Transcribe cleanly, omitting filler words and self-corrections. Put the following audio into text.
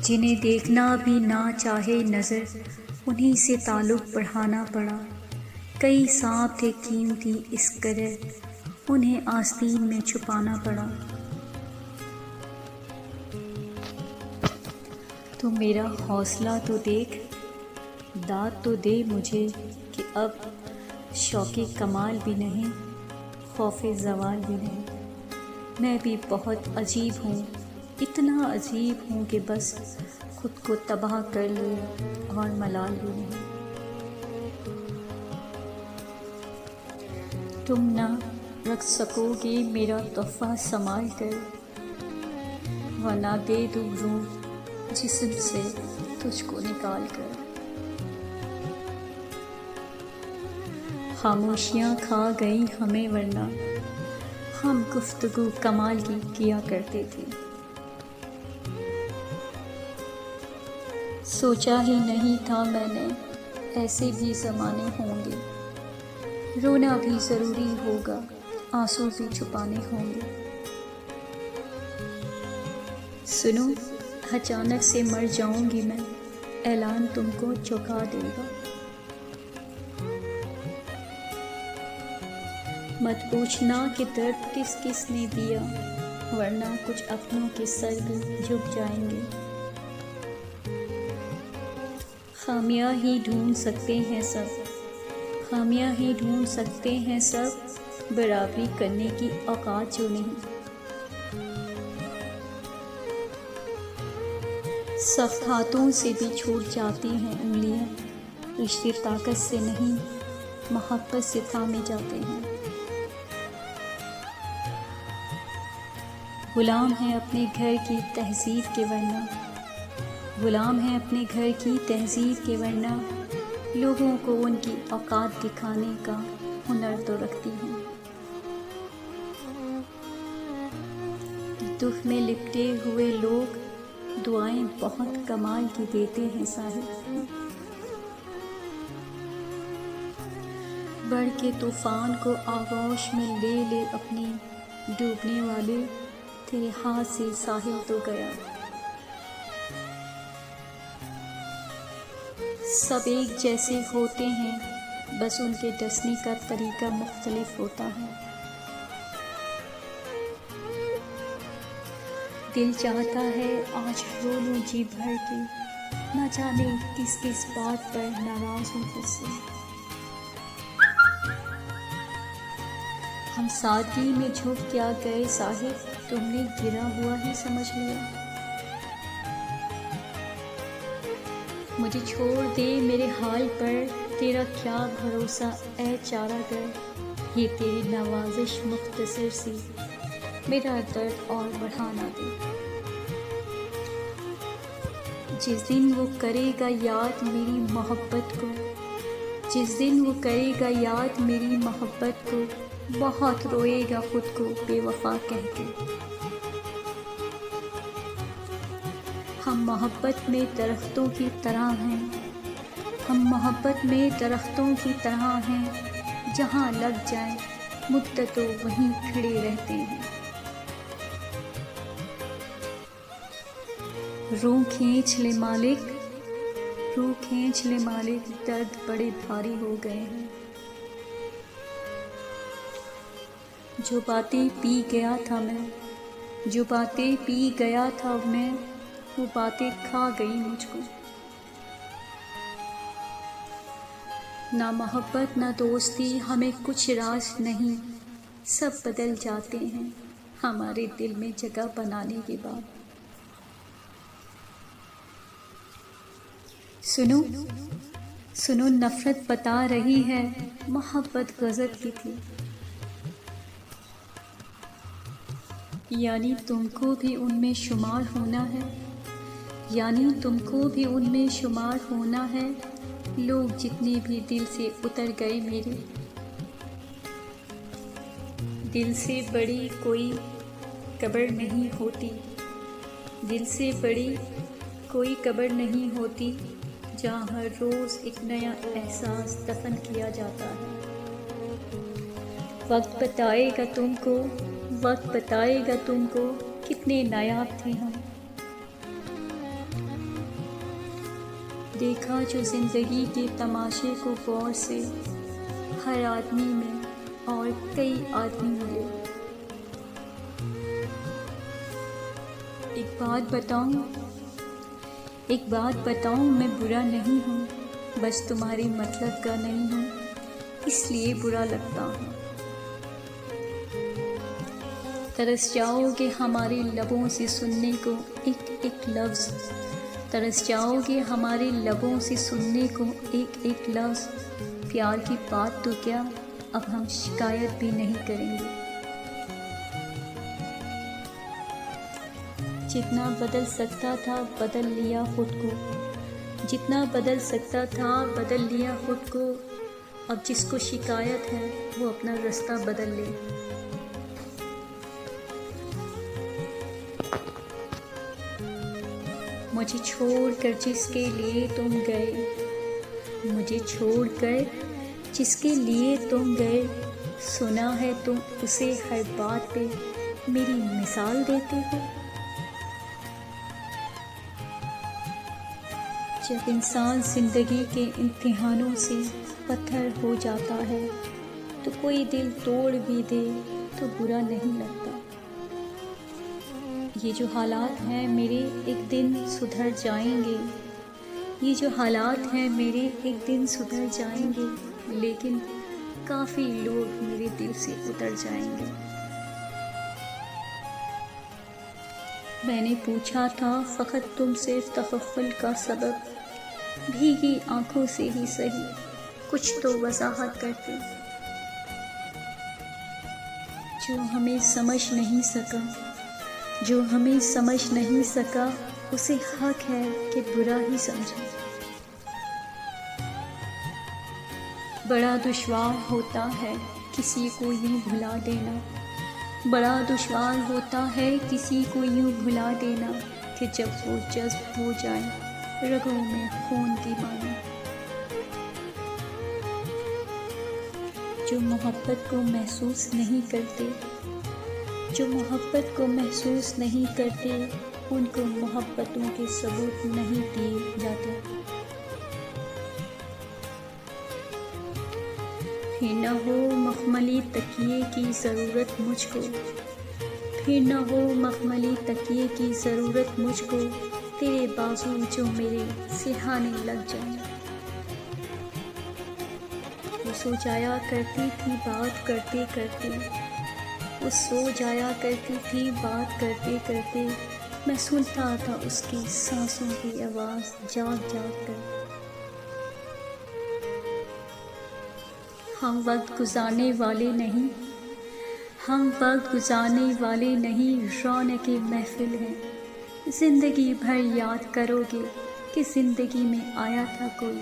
جنہیں دیکھنا بھی نہ چاہے نظر انہی سے تعلق بڑھانا پڑا۔ کئی سانپ تھے قیمتی اس قدر انہیں آستین میں چھپانا پڑا۔ تو میرا حوصلہ تو دیکھ، داد تو دے مجھے کہ اب شوق کمال بھی نہیں، خوف زوال بھی نہیں۔ میں بھی بہت عجیب ہوں، اتنا عجیب ہوں کہ بس خود کو تباہ کر لوں اور ملال بھی نہیں۔ تم نہ رکھ سکو گے میرا تحفہ سنبھال کر، ورنہ دے دوں روح جسم سے تجھ کو نکال کر۔ خاموشیاں کھا گئی ہمیں ورنہ ہم گفتگو کمال کی کیا کرتے تھے۔ سوچا ہی نہیں تھا میں نے ایسے بھی زمانے ہوں گے، رونا بھی ضروری ہوگا، آنسو بھی چھپانے ہوں گے۔ سنو اچانک سے مر جاؤں گی میں، اعلان تم کو چونکا دے گا۔ مت پوچھنا کہ درد کس کس نے دیا، ورنہ کچھ اپنوں کے سر بھی جھک جائیں گے۔ خامیاں ہی ڈھونڈ سکتے ہیں سب، خامیاں ہی ڈھونڈ سکتے ہیں سب، برابری کرنے کی اوقات جو نہیں۔ سخت ہاتھوں سے بھی چھوٹ جاتی ہیں انگلیاں، رشتے طاقت سے نہیں محبت سے تھامے جاتے ہیں۔ غلام ہیں اپنے گھر کی تہذیب کے ورنہ، غلام ہیں اپنے گھر کی تہذیب کے ورنہ لوگوں کو ان کی اوقات دکھانے کا ہنر تو رکھتی ہیں۔ دکھ میں لپٹے ہوئے لوگ دعائیں بہت کمال کی دیتے ہیں صاحب، بڑھ کے طوفان کو آغوش میں لے لے اپنی ڈوبنے والے، تیرے ہاتھ سے ساحل تو گیا۔ سب ایک جیسے ہوتے ہیں، بس ان کے ڈسنے کا طریقہ مختلف ہوتا ہے۔ دل چاہتا ہے آج رو لوں جی بھر کے، نہ جانے کس کس بات پر ناراض ہوں تجھ سے۔ ہم سادگی میں جھک کیا گئے صاحب، تم نے گرا ہوا ہی سمجھ لیا۔ مجھے چھوڑ دے میرے حال پر، تیرا کیا بھروسہ اے چارہ گر، یہ تیری نوازش مختصر سی میرا درد اور بڑھا نہ دے۔ جس دن وہ کرے گا یاد میری محبت کو، جس دن وہ کرے گا یاد میری محبت کو، بہت روئے گا خود کو بے وفا کہہ کے۔ ہم محبت میں درختوں کی طرح ہیں، ہم محبت میں درختوں کی طرح ہیں، جہاں لگ جائیں مدتوں وہیں کھڑے رہتے ہیں۔ روح کھینچ لے مالک، روح کھینچ لے مالک، درد بڑے بھاری ہو گئے ہیں۔ جو باتیں پی گیا تھا میں، جو باتیں پی گیا تھا میں، وہ باتیں کھا گئی مجھ کو۔ نہ محبت نہ دوستی ہمیں کچھ راز نہیں، سب بدل جاتے ہیں ہمارے دل میں جگہ بنانے کے بعد۔ سنو سنو نفرت بتا رہی ہے محبت غضب کی تھی، یعنی تم کو بھی ان میں شمار ہونا ہے، یعنی تم کو بھی ان میں شمار ہونا ہے۔ لوگ جتنے بھی دل سے اتر گئے میرے، دل سے بڑی کوئی قبر نہیں ہوتی، دل سے بڑی کوئی قبر نہیں ہوتی، جہاں ہر روز ایک نیا احساس دفن کیا جاتا ہے۔ وقت بتائے گا تم کو، وقت بتائے گا تم کو، کتنے نایاب تھے ہم، دیکھا جو زندگی کے تماشے کو غور سے، ہر آدمی میں اور کئی آدمی ملے۔ ایک بات بتاؤں میں برا نہیں ہوں، بس تمہارے مطلب کا نہیں ہوں، اس لیے برا لگتا ہوں۔ ترس جاؤ گے ہمارے لبوں سے سننے کو ایک ایک لفظ، ترس جاؤ گے ہمارے لبوں سے سننے کو ایک ایک لفظ، پیار کی بات تو کیا اب ہم شکایت بھی نہیں کریں گے۔ جتنا بدل سکتا تھا بدل لیا خود کو، جتنا بدل سکتا تھا بدل لیا خود کو، اب جس کو شکایت ہے وہ اپنا رستہ بدل لے۔ مجھے چھوڑ کر جس کے لیے تم گئے، مجھے چھوڑ کر جس کے لیے تم گئے، سنا ہے تم اسے ہر بات پہ میری مثال دیتے ہو۔ جب انسان زندگی کے امتحانوں سے پتھر ہو جاتا ہے تو کوئی دل توڑ بھی دے تو برا نہیں لگتا۔ یہ جو حالات ہیں میرے ایک دن سدھر جائیں گے، یہ جو حالات ہیں میرے ایک دن سدھر جائیں گے، لیکن کافی لوگ میرے دل سے اتر جائیں گے۔ میں نے پوچھا تھا فقط تم سے تغفل کا سبب، بھیگی آنکھوں سے ہی سہی کچھ تو وضاحت کرتے۔ جو ہمیں سمجھ نہیں سکا، جو ہمیں سمجھ نہیں سکا، اسے حق ہے کہ برا ہی سمجھے۔ بڑا دشوار ہوتا ہے کسی کو یوں بھلا دینا، بڑا دشوار ہوتا ہے کسی کو یوں بھلا دینا کہ جب وہ جذب ہو جائے رگوں میں خون کی مانا۔ جو محبت کو محسوس نہیں کرتے، جو محبت کو محسوس نہیں کرتے، ان کو محبتوں کے ثبوت نہیں دیے جاتے۔ پھر نہ ہو مخملی تکیے کی ضرورت مجھ کو، پھر نہ ہو مخملی تکیے کی ضرورت مجھ کو، تیرے بازو جو میرے سرہانے لگ جائیں۔ وہ سو جایا کرتی تھی بات کرتے کرتے، وہ سو جایا کرتی تھی بات کرتے کرتے، میں سنتا تھا اس کی سانسوں کی آواز جاگ جاگ کر۔ ہم وقت گزارنے والے نہیں، ہم وقت گزارنے والے نہیں، رونق محفل ہیں۔ زندگی بھر یاد کرو گے کہ زندگی میں آیا تھا کوئی،